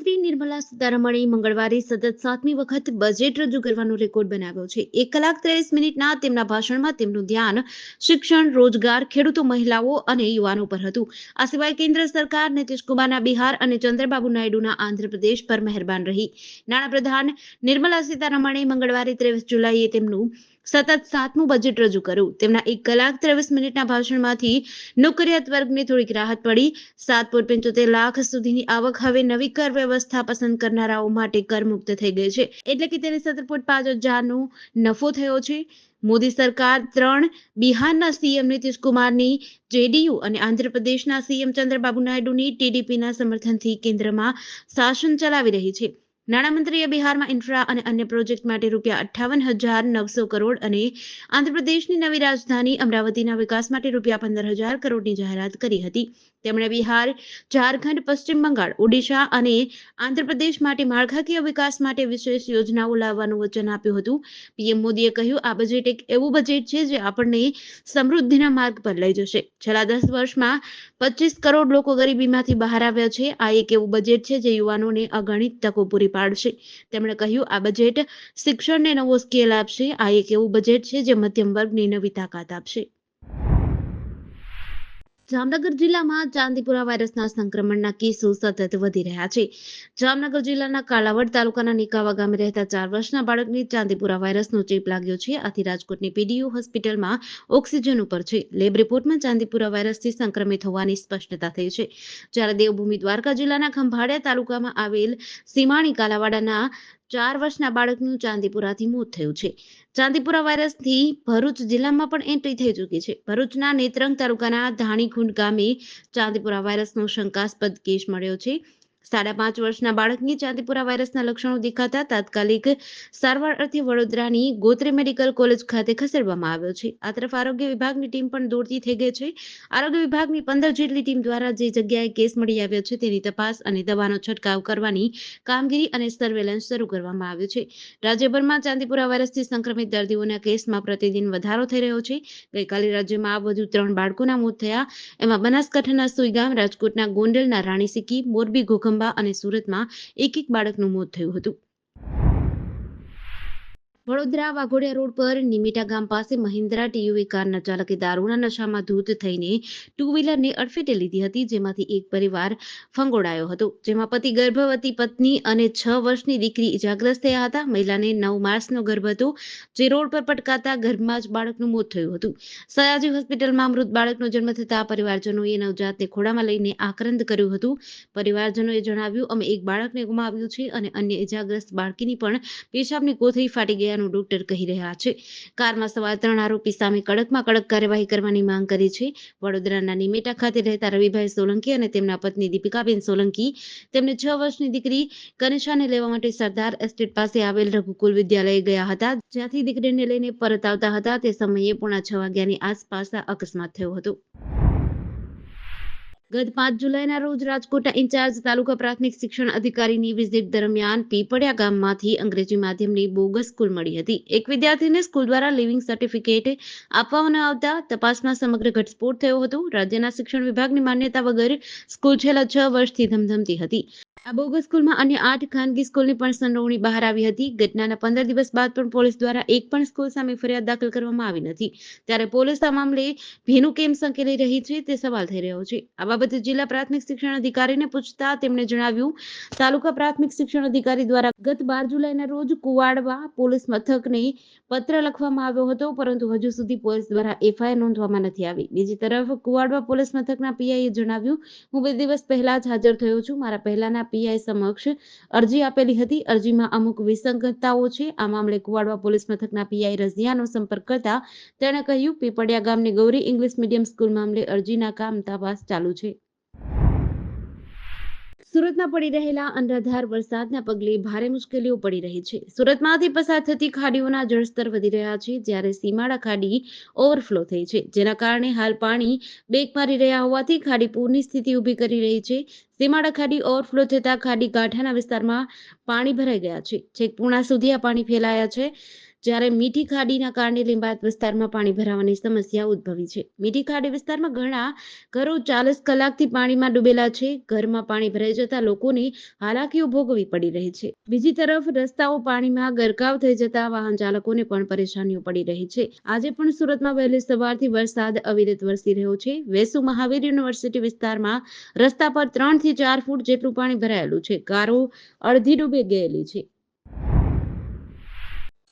નાણામંત્રી નિર્મલા સીતારમણે મંગળવારે સતત 7મી વખત બજેટ રજૂ કરવાનો રેકોર્ડ બનાવ્યો છે। 1 કલાક 23 મિનિટના તેમના ભાષણમાં તેમનું ધ્યાન શિક્ષણ, રોજગાર, ખેડૂતો, મહિલાઓ અને યુવાનો પર હતું। આ સિવાય કેન્દ્ર સરકાર નીતિશ કુમારના બિહાર અને ચંદ્રબાબુ નાયડુના આંધ્રપ્રદેશ પર મહેરબાન રહી। નાણાપ્રધાન નિર્મલા સીતારમણે મંગળવારે 23 જુલાઈએ તેમનું સતત 7મું બજેટ રજૂ કર્યું। તેમના 1 કલાક 23 મિનિટના ભાષણમાંથી નોકરિયાત વર્ગને થોડીક રાહત મળી। 7.75 લાખ સુધીની આવક હવે નવી કર વ્યવસ્થા પસંદ કરનારાઓ માટે કરમુક્ત થઈ ગઈ છે, એટલે કે તેને 17.5 હજારનો નફો થયો છે। મોદી સરકાર 3 બિહારના સીએમ નીતિશ કુમારની જેડીયુ અને આંધ્રપ્રદેશના સીએમ ચંદ્રબાબુ નાયડુની ટીડીપીના સમર્થનથી કેન્દ્રમાં શાસન ચલાવી રહી છે। નાણામંત્રીએ બિહારમાં ઇન્ફ્રા અને અન્ય પ્રોજેક્ટ માટે રૂપિયા 58,900 કરોડ અને આંધ્રપ્રદેશની નવી રાજધાની અમરાવતીના વિકાસ માટે રૂપિયા 15,000 કરોડની જાહેરાત કરી હતી। તેમણે બિહાર, ઝારખંડ, પશ્ચિમ બંગાળ, ઓડિશા અને આંધ્રપ્રદેશ માટે માળખાકીય વિકાસ માટે વિશેષ યોજનાઓ લાવવાનું વચન આપ્યું હતું। પીએમ મોદીએ કહ્યું, આ બજેટ એક એવું બજેટ છે જે આપણને સમૃદ્ધિના માર્ગ પર લઈ જશે। છેલ્લા 10 વર્ષમાં 25 કરોડ લોકો ગરીબીમાંથી બહાર આવ્યા છે। આ એક એવું બજેટ છે જે યુવાનોને અગણિત તકો પૂરી પાડશે। તેમણે કહ્યું, આ બજેટ શિક્ષણને નવો સ્કેલ આપશે। આ એક એવું બજેટ છે જે મધ્યમ વર્ગને નવી તાકાત આપશે। જામનગર જિલ્લામાં ચાંદીપુરા વાયરસના સંક્રમણના કેસો સતત વધી રહ્યા છે। જામનગર જિલ્લાના કાલાવડ તાલુકાના નિકાવા ગામે રહેતા 4 વર્ષના બાળકને ચાંદીપુરા વાયરસનો ચેપ લાગ્યો છે। આથી રાજકોટની પીડીયુ હોસ્પિટલમાં ઓક્સિજન ઉપર છે। લેબ રિપોર્ટમાં ચાંદીપુરા વાયરસથી સંક્રમિત હોવાની સ્પષ્ટતા થઈ છે। જ્યારે દેવભૂમિ દ્વારકા જિલ્લાના ખંભાળિયા તાલુકામાં આવેલ સીમાણી કાલાવાડાના 4 વર્ષના બાળકનું ચાંદીપુરાથી મોત થયું છે। ચાંદીપુરા વાયરસથી ભરૂચ જિલ્લામાં પણ એન્ટ્રી થઈ ચૂકી છે। ભરૂચના નેત્રંગ તાલુકાના ધાણીખુંડ ગામે ચાંદીપુરા વાયરસનો શંકાસ્પદ કેસ મળ્યો છે। 5.5 વર્ષના બાળકની ચાંદીપુરા વાયરસના લક્ષણો દેખાતા તાત્કાલિક સારવાર અર્થે વડોદરાની ગોત્રી મેડિકલ કોલેજ ખાતે ખસેડવામાં આવ્યો છે। આ તરફ આરોગ્ય વિભાગની ટીમ પણ દોડતી થઈ ગઈ છે। આરોગ્ય વિભાગની 15 જેટલી ટીમ દ્વારા જે જગ્યાએ કેસ મળી આવ્યો છે તેની તપાસ અને દવાનો છંટકાવ કરવાની કામગીરી અને સર્વેલન્સ શરૂ કરવામાં આવ્યું છે। રાજ્યભરમાં ચાંદીપુરા વાયરસથી સંક્રમિત દર્દીઓના કેસમાં પ્રતિદિન વધારો થઈ રહ્યો છે। ગઈકાલે રાજ્યમાં વધુ 3 બાળકોના મોત થયા। એમાં બનાસકાંઠાના સુઈગામ, રાજકોટના ગોંડલના રાણીસીકી, મોરબી, ઘોઘંબા અને સુરતમાં એક બાળકનું મોત થયું હતું। વડોદરા વાઘોડિયા રોડ પર નિમિટા ગામ પાસે મહિન્દ્રા ટીયુવી કારના ચાલકે દારૂના નશામાં ધૂત થઈને 2 વ્હીલરને અડફેટે લીધી હતી, જેમાંથી એક પરિવાર ફંગોળાયો હતો, જેમાં પતિ, ગર્ભવતી પત્ની અને 6 વર્ષની દીકરી ઇજાગ્રસ્ત થયા હતા। મહિલાને 9 માસનો ગર્ભ હતો, જે રોડ પર પટકાતા ગર્ભમાં જ બાળકનું મોત થયું હતું। સયાજી હોસ્પિટલમાં મૃત બાળકનો જન્મ થતાં પરિવારજનોએ નવજાતને ખોળામાં લઈને આક્રંદ કર્યું હતું। પરિવારજનોએ જણાવ્યું, અમે એક બાળકને ગુમાવ્યું છે અને અન્ય ઇજાગ્રસ્ત બાળકીની પણ પેશાબની કોથળી ફાટી ગઈ ડોક્ટર કહી રહ્યા છે। કારમાં સવાર 3 આરોપી સામે કડકમાં કડક કાર્યવાહી કરવાની માંગ કરી છે। વડોદરાના નિમેટા ખાતે રહેતા રવિભાઈ સોલંકી અને તેમના પત્ની દીપિકાબેન સોલંકી તેમને 6 વર્ષની દીકરી કનિષાને લેવા માટે સરદાર એસ્ટેટ પાસે આવેલ રઘુકુલ વિદ્યાલયે ગયા હતા, જ્યાંથી દીકરીને લઈને પરત આવતા હતા। તે સમયે 5:45 વાગ્યાની આસપાસ આ અકસ્માત થયો હતો। ગત 5 જુલાઈના રોજ રાજકોટના ઇન્ચાર્જ તાલુકા પ્રાથમિક શિક્ષણ અધિકારીની વિઝિટ દરમિયાન પીપળિયા ગામમાંથી અંગ્રેજી માધ્યમની બોગસ સ્કૂલ મળી હતી। એક વિદ્યાર્થીને સ્કૂલ દ્વારા લિવિંગ સર્ટિફિકેટ આપવામાં ન આવતા તપાસમાં સમગ્ર ઘટસ્ફોટ થયો હતો। રાજ્યના શિક્ષણ વિભાગની માન્યતા વગર સ્કૂલ છેલ્લા 6 વર્ષથી ધમધમતી હતી। આ બોગસ સ્કૂલમાં અન્ય 8 ખાનગી સ્કૂલની પણ સંડોવણી બહાર આવી હતી। ઘટનાના 15 દિવસ બાદ પણ પોલીસ દ્વારા એક પણ સ્કૂલ સામે ફરિયાદ દાખલ કરવામાં આવી નથી, ત્યારે પોલીસ આ મામલે ભીનું કેમ સંકેલી રહી છે તે સવાલ થઈ રહ્યો છે। આ બાબતે જિલ્લા પ્રાથમિક શિક્ષણ અધિકારીને પૂછતા તેમણે જણાવ્યું, તાલુકા પ્રાથમિક શિક્ષણ અધિકારી દ્વારા ગત 12 જુલાઈના રોજ કુવાડવા પોલીસ મથકને પત્ર લખવામાં આવ્યો હતો, પરંતુ હજુ સુધી પોલીસ દ્વારા એફઆઈઆર નોંધવામાં નથી આવી। બીજી તરફ કુવાડવા પોલીસ મથકના પીઆઈએ જણાવ્યું, હું 2 દિવસ પહેલા જ હાજર થયો છું। મારા પહેલાના પીઆઈ સમક્ષ અરજી આપેલી હતી। અરજીમાં અમુક વિસંગતતાઓ છે। આ મામલે કુવાડવા પોલીસ મથકના પીઆઈ રઝિયાનો સંપર્ક કરતા તેણે કહ્યું, પીપળિયા ગામની ગૌરી ઇંગ્લિશ મીડિયમ સ્કૂલ મામલે અરજીના કામ તપાસ ચાલુ છે। સુરતમાં પડી રહેલા અનરાધાર વરસાદના પગલે ભારે મુશ્કેલીઓ પડી રહી છે। સુરતમાંથી પસાર થતી ખાડીઓના જળસ્તર વધી રહ્યા છે, જ્યારે સીમાડા ખાડી ઓવરફ્લો થઈ છે, જેના કારણે હાલ પાણી બેક મારી રહ્યા હોવાથી ખાડી પૂરની સ્થિતિ ઊભી કરી રહી છે। સીમાડા ખાડી ઓવરફ્લો થતાં ખાડી કાંઠાના વિસ્તારમાં પાણી ભરાઈ ગયા છે। છેક પૂર્ણા સુધી આ પાણી ફેલાયા છે। જ્યારે મીઠી ખાડીના કારણે લીંબાયત વિસ્તારમાં પાણી ભરાવાની સમસ્યા ઉદ્ભવી છે. મીઠી ખાડી વિસ્તારમાં ઘણા ઘરો 40 કલાકથી પાણીમાં ડૂબેલા છે. ઘરમાં પાણી ભરાઈ જતા લોકોને હાલાકીઓ ભોગવવી પડી રહી છે. બીજી તરફ રસ્તાઓ પાણીમાં ગરકાવ થઈ જતા વાહન ચાલકોને પણ પરેશાનીઓ પડી રહી છે. આજે પણ સુરતમાં વહેલી સવારથી વરસાદ અવિરત વરસી રહ્યો છે. વેસુ મહાવીર યુનિવર્સિટી વિસ્તારમાં રસ્તા પર 3 થી 4 ફૂટ જેટલું પાણી ભરાયેલું છે. કારો અડધી ડૂબી ગયેલી છે.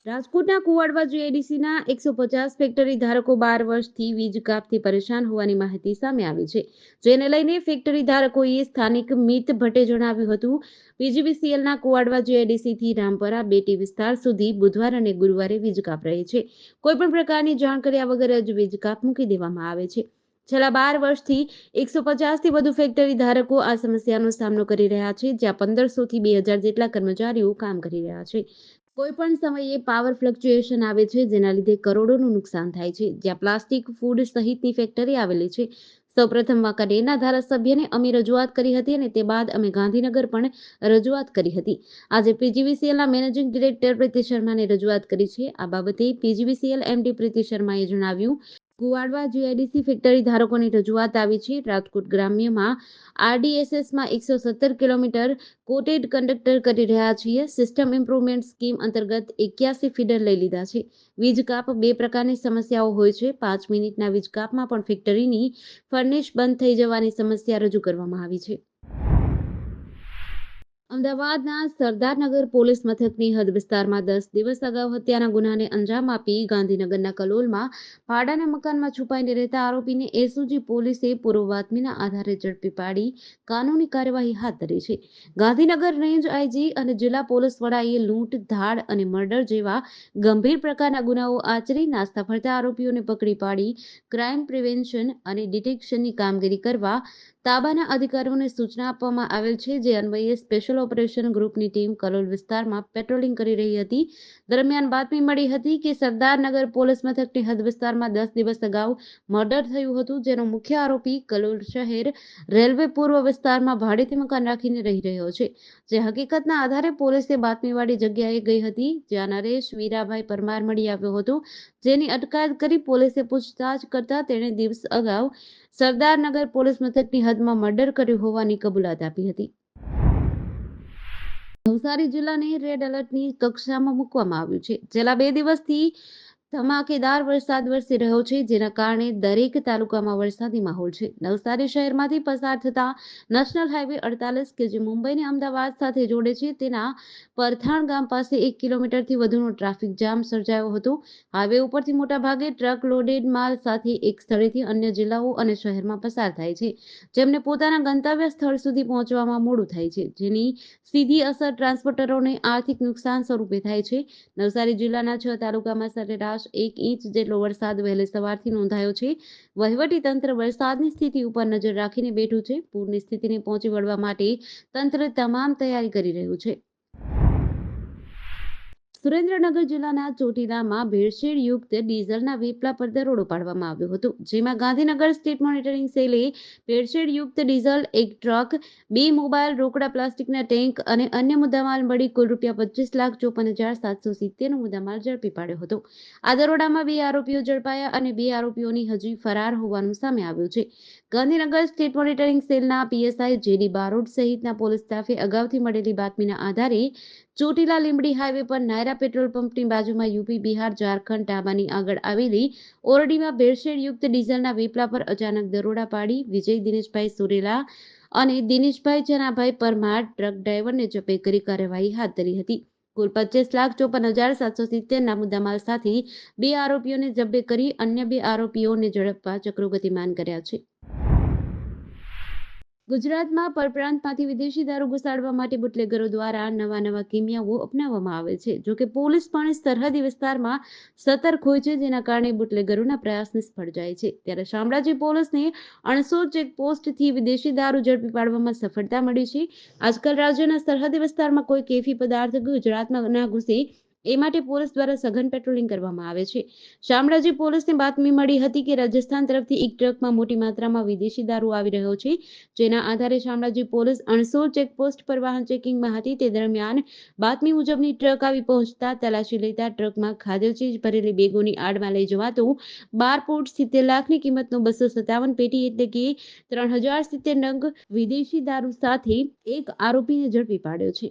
રાજકોટના કુવાડવા જીઆઈડીસીના 150 ફેક્ટરી ધારકો 12 વર્ષથી વીજ કાપથી પરેશાન હોવાની માહિતી સામે આવી છે. જેને લઈને ફેક્ટરી ધારકોએ સ્થાનિક મિત ભટ્ટે જણાવ્યું હતું, પીજીવીસીએલના કુવાડવા જીઆઈડીસીથી રામપરા બેટી વિસ્તાર સુધી બુધવાર અને ગુરુવારે વીજ કાપ રહે છે. કોઈપણ પ્રકારની જાણ કર્યા વગર જ વીજ કાપ મૂકી દેવામાં આવે છે. છેલ્લા 12 વર્ષથી 150થી વધુ ફેક્ટરી ધારકો આ સમસ્યાનો સામનો કરી રહ્યા છે, જ્યાં 1500થી 2000 જેટલા કર્મચારીઓ કામ કરી રહ્યા છે. કોઈ પણ સમયે પાવર ફ્લક્ચ્યુએશન આવે છે, જેના લીધે કરોડોનું નુકસાન થાય છે. જ્યાં પ્લાસ્ટિક ફૂડ સહિતની ફેક્ટરી આવેલી છે. સૌપ્રથમ વાંકાનેરના ધારાસભ્યને અમે રજૂઆત કરી હતી અને તે બાદ અમે ગાંધીનગર પણ રજૂઆત કરી હતી. આજે પીજીવીસીએલના મેનેજિંગ ડિરેક્ટર પ્રીતિ શર્માને રજૂઆત કરી છે. આ બાબતે પીજીવીસીએલ એમડી પ્રીતિ શર્માએ જણાવ્યું, કુવાડવા જીઆઈડીસી ફેક્ટરી ધારકોની રજૂઆત આવી છે. રાજકોટ ગ્રામ્યમાં આરડીએસએસમાં 117 કિલોમીટર કોટેડ કંડક્ટર કરી રહ્યા છીએ. સિસ્ટમ ઇમ્પ્રુવમેન્ટ સ્કીમ અંતર્ગત 81 ફીડર લઈ લીધા છે. વીજ કાપ 2 પ્રકારની સમસ્યાઓ હોય છે. 5 મિનિટના વીજ કાપમાં પણ ફેક્ટરીની ફર્નેસ બંધ થઈ જવાની સમસ્યા રજૂ કરવામાં આવી છે. અમદાવાદના સરદારનગર પોલીસ મથકની હદ વિસ્તારમાં 10 દિવસ અગાઉ હત્યાના ગુનાને અંજામ આપી ગાંધીનગરના કલોલમાં ભાડાના મકાનમાં છુપાઈને રહેતા આરોપીને એસઓજી પોલીસે પૂર્વ બાતમીના આધારે ઝડપી પાડી કાનૂની કાર્યવાહી હાથ ધરી છે. ગાંધીનગર રેન્જ આઈજી અને જિલ્લા પોલીસ વડાએ લૂંટ, ધાડ અને મર્ડર જેવા ગંભીર પ્રકારના ગુનાઓ આચરી નાસ્તા ફરતા આરોપીઓને પકડી પાડી ક્રાઇમ પ્રિવેન્શન અને ડિટેક્શનની કામગીરી કરવા તાબાના અધિકારીઓને સૂચના આપવામાં આવેલ છે. જે અન્વયે સ્પેશિયલ ઓપરેશન ગ્રુપની ટીમ કલોલ વિસ્તારમાં પેટ્રોલિંગ કરી રહી હતી. દરમિયાન બાતમી મળી હતી કે સરદારનગર પોલીસ મથકની હદ વિસ્તારમાં 10 દિવસ અગાઉ મર્ડર થયું હતું, જેનો મુખ્ય આરોપી કલોલ શહેર રેલવે પૂર્વ વિસ્તારમાં ભાડેથી મકાન રાખીને રહી રહ્યો છે. જે હકીકતના આધારે પોલીસે બાતમીવાળી જગ્યાએ ગઈ હતી, જ્યાં નરેશ વીરાભાઈ પરમાર મળી આવ્યો હતો, જેની અટકાયત કરી પોલીસે પૂછતાછ કરતા તેણે દિવસ અગાઉ સરદારનગર પોલીસ મથકની હદમાં મર્ડર કર્યું હોવાની કબૂલાત આપી હતી. નવસારી જિલ્લાને રેડ એલર્ટની કક્ષામાં મૂકવામાં આવ્યું છે. છેલ્લા 2 દિવસથી ધમાકેદાર વરસાદ વરસી રહ્યો છે, જેના કારણે દરેક તાલુકામાં વરસાદી માહોલ છે. નવસારી શહેરમાંથી પસાર થતા નેશનલ હાઈવે 48 કે જે મુંબઈને અમદાવાદ સાથે જોડે છે, તેના પરથાણ ગામ પાસે 1 કિલોમીટરથી વધુનો ટ્રાફિક જામ સર્જાયો હતો. હાઈવે ઉપરથી મોટાભાગે ટ્રક લોડેડ માલ સાથે એક સ્થળેથી અન્ય જિલ્લાઓ અને શહેરમાં પસાર થાય છે, જેમને પોતાના ગંતવ્ય સ્થળ સુધી પહોંચવામાં મોડું થાય છે, જેની સીધી અસર ટ્રાન્સપોર્ટરોને આર્થિક નુકસાન સ્વરૂપે થાય છે. નવસારી જિલ્લાના 6 તાલુકામાં સરેરાશ 1 ઇંચ જેટલો વરસાદ વહેલી સવારથી નોંધાયો છે. વહીવટી તંત્ર વરસાદની સ્થિતિ ઉપર નજર રાખીને બેઠું છે. પૂરની સ્થિતિને પહોંચી વળવા માટે તંત્ર તમામ તૈયારી કરી રહ્યું છે. સુરેન્દ્રનગર જિલ્લાના ચોટીલામાં ભેળસેળયુક્ત ડીઝલના વેપલા પર દરોડો પાડવામાં આવ્યો હતો, જેમાં ગાંધીનગર સ્ટેટ મોનિટરિંગ સેલે ભેળસેળયુક્ત ડીઝલ, એક ટ્રક, 2 મોબાઈલ, રોકડા પ્લાસ્ટિકના ટેન્ક અને અન્ય મુદ્દામાલ મળી કુલ ₹25,54,770નો મુદ્દામાલ ઝડપી પાડ્યો હતો. આ દરોડામાં 2 આરોપીઓ ઝડપાયા અને 2 આરોપીઓની હજી ફરાર હોવાનું સામે આવ્યું છે. ગાંધીનગર સ્ટેટ મોનિટરિંગ સેલના પીએસઆઈ જેડી બારોટ સહિતના પોલીસ સ્ટાફે અગાઉથી મળેલી બાતમીના આધારે ચોટીલા લીંબડી હાઈવે પર નાયરા પેટ્રોલ પંપની બાજુમાં યુપી, બિહાર, ઝારખંડ ઢાબાની આગળ આવેલી ઓરડીમાં ભેળસેળયુક્ત ડીઝલના વેપલા પર અચાનક દરોડા પાડી વિજય દિનેશભાઈ સુરેલા અને દિનેશભાઈ ચનાભાઈ પરમાર ટ્રક ડ્રાઈવરને ઝડપે કરી કાર્યવાહી હાથ ધરી હતી. કુલ 25,54,770ના મુદ્દામાલ સાથે 2 આરોપીઓને ઝડપે કરી અન્ય 2 આરોપીઓને ઝડપવા ચક્રો ગતિમાન કર્યા છે. ગુજરાતમાં પરપ્રાંતમાંથી વિદેશી દારૂ ઘુસાડવા માટે બુટલેગરો દ્વારા નવા કિમિયાઓ અપનાવવામાં આવે છે. જોકે પોલીસ પણ સરહદી વિસ્તારમાં સતર્ક હોય છે, જેના કારણે બુટલેગરોના પ્રયાસ નિષ્ફળ જાય છે. ત્યારે શામળાજી પોલીસને અણસોર ચેકપોસ્ટથી વિદેશી દારૂ ઝડપી પાડવામાં સફળતા મળી છે. આજકાલ રાજ્યના સરહદી વિસ્તારમાં કોઈ કેફી પદાર્થ ગુજરાતમાં ના ઘૂસે એ માટે પોલીસ દ્વારા સઘન પેટ્રોલિંગ કરવામાં આવે છે. શામળાજી પોલીસને બાતમી મળી હતી કે રાજસ્થાન તરફથી એક ટ્રકમાં મોટી માત્રામાં વિદેશી દારૂ આવી રહ્યો છે. જેના આધારે શામળાજી પોલીસ અણસોલ ચેકપોસ્ટ પર વાહન ચેકિંગમાં હતી. તે દરમિયાન બાતમી મુજબની ટ્રક આવી પહોંચતા તલાશી લેતા ટ્રકમાં ખાદ્ય ચીજ ભરેલી બેગોની આડમાં લઈ જવાતું 12,70,00,000ની કિંમતનો 257 પેટી એટલે કે 3,070 નંગ વિદેશી દારૂ સાથે એક આરોપીને ઝડપી પાડ્યો છે.